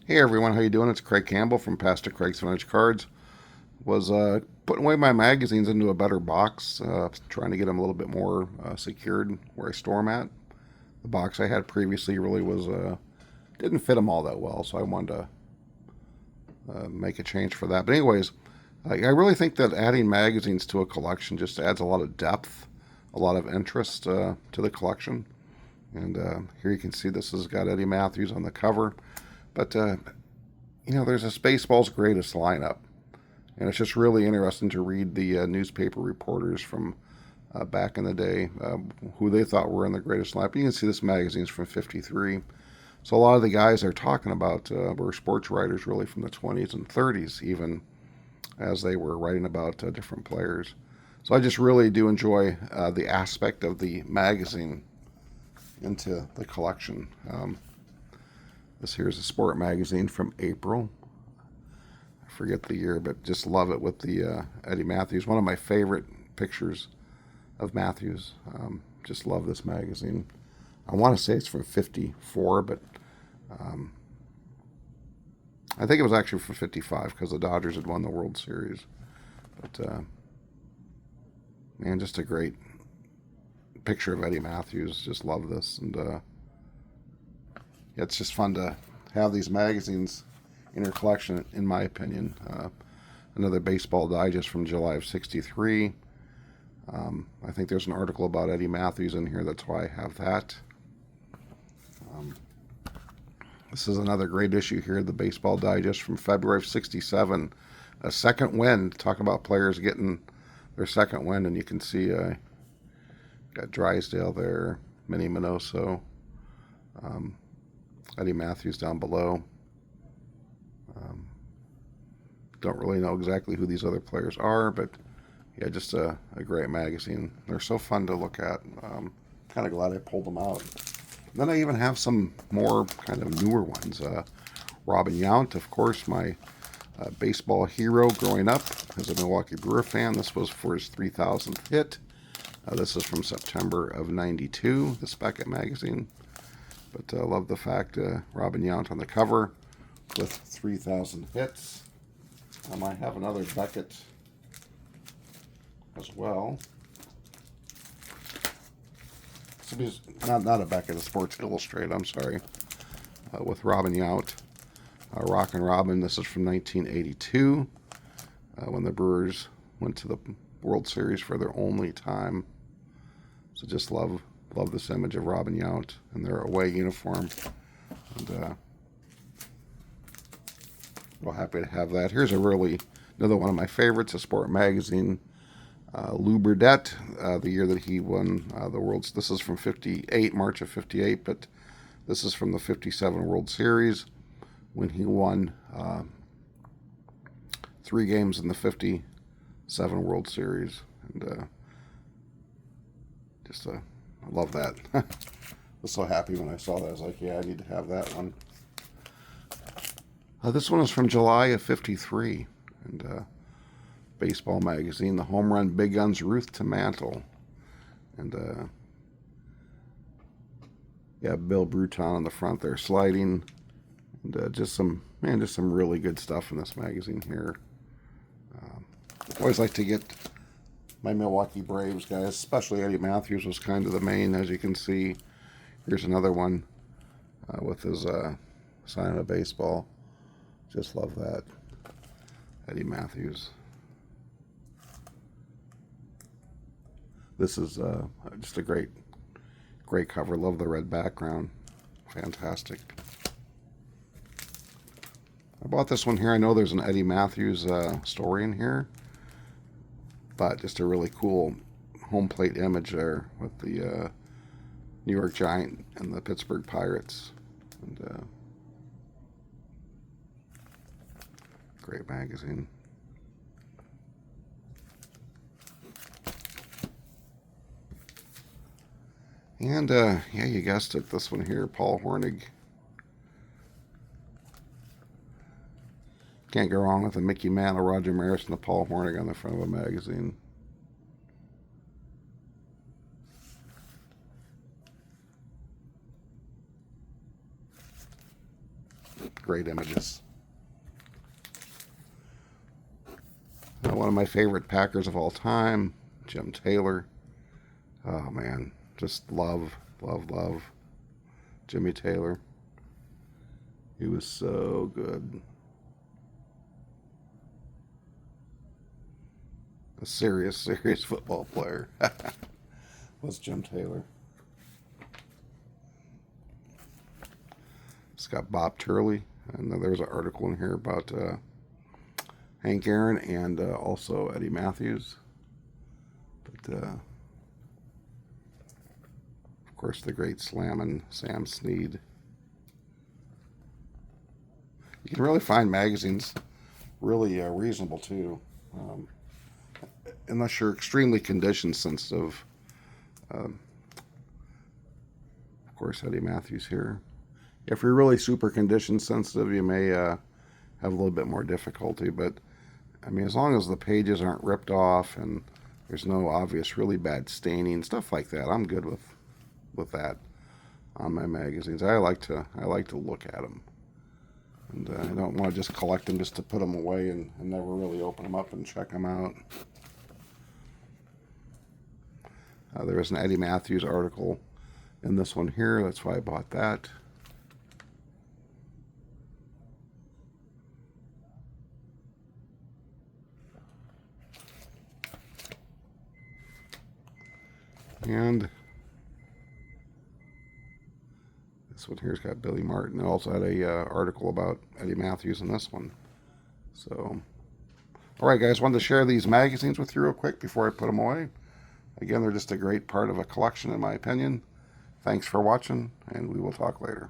Hey everyone, how you doing? It's Craig Campbell from Pastor Craig's Vintage Cards. Was putting away my magazines into a better box, trying to get them a little bit more secured where I store them at. The box I had previously really was didn't fit them all that well, so I wanted to make a change for that. But anyways, I really think that adding magazines to a collection just adds a lot of depth, a lot of interest to the collection. And here you can see this has got Eddie Matthews on the cover. But there's this baseball's greatest lineup, and it's just really interesting to read the newspaper reporters from back in the day who they thought were in the greatest lineup. You can see this magazine's from '53, so a lot of the guys they're talking about were sports writers really from the '20s and '30s, even as they were writing about different players. So I just really do enjoy the aspect of the magazine into the collection. This here is a sport magazine from April. I forget the year, but just love it with the Eddie Matthews. One of my favorite pictures of Matthews. Just love this magazine. I want to say it's from '54, but um, I think it was actually from '55 because the Dodgers had won the World Series. But man, just a great picture of Eddie Matthews. Just love this, and it's just fun to have these magazines in your collection, in my opinion. Another Baseball Digest from July of '63. I think there's an article about Eddie Matthews in here. That's why I have that. Um, this is another great issue here, the Baseball Digest from February of '67. A second wind, talking about players getting their second wind, and you can see got Drysdale there, Minnie Minoso, um, Eddie Matthews down below. Don't really know exactly who these other players are, but yeah, just a great magazine. They're so fun to look at. Kind of glad I pulled them out. And then I even have some more kind of newer ones. Robin Yount, of course, my baseball hero growing up as a Milwaukee Brewer fan. This was for his 3,000th hit. This is from September of '92, the Beckett magazine. But I love the fact Robin Yount on the cover with 3,000 hits. I have another Beckett as well. Not a Beckett, a Sports Illustrated, I'm sorry, with Robin Yount. Rockin' Robin, this is from 1982, when the Brewers went to the World Series for their only time. So just love this image of Robin Yount in their away uniform. And well, happy to have that. Here's another one of my favorites, a sport magazine. Lou Burdett, the year that he won the World's. This is from '58, March of '58, but this is from the '57 World Series when he won 3 games in the '57 World Series. And I love that. I was so happy when I saw that. I was like, yeah, I need to have that one. This one is from July of '53, and baseball magazine, the home run big guns, Ruth to Mantle, and yeah, Bill Bruton on the front there sliding, and just some really good stuff in this magazine here. Always like to get my Milwaukee Braves guys, especially Eddie Matthews was kind of the main, as you can see. Here's another one with his sign of baseball. Just love that. Eddie Matthews. This is just a great cover. Love the red background. Fantastic. I bought this one here. I know there's an Eddie Matthews story in here, but just a really cool home plate image there with the New York Giant and the Pittsburgh Pirates. And great magazine. And yeah, you guessed it, this one here, Paul Hornig. Can't go wrong with a Mickey Mantle, Roger Maris, and a Paul Hornig on the front of a magazine. great images. One of my favorite Packers of all time, Jim Taylor. Oh man, just love Jimmy Taylor. He was so good. A serious football player was Jim Taylor. It's got Bob Turley, and there's an article in here about Hank Aaron and also Eddie Matthews. But of course, the great Slammin' Sam Snead. You can really find magazines really reasonable too, unless you're extremely condition sensitive. Of course, Eddie Matthews here. If you're really super condition sensitive, you may have a little bit more difficulty. But I mean, as long as the pages aren't ripped off and there's no obvious really bad staining, stuff like that, I'm good with that on my magazines. I like to look at them, and I don't want to just collect them just to put them away and never really open them up and check them out. There was an Eddie Matthews article in this one here. That's why I bought that. And this one here's got Billy Martin. It also had a article about Eddie Matthews in this one. So, all right, guys, wanted to share these magazines with you real quick before I put them away. Again, they're just a great part of a collection, in my opinion. Thanks for watching, and we will talk later.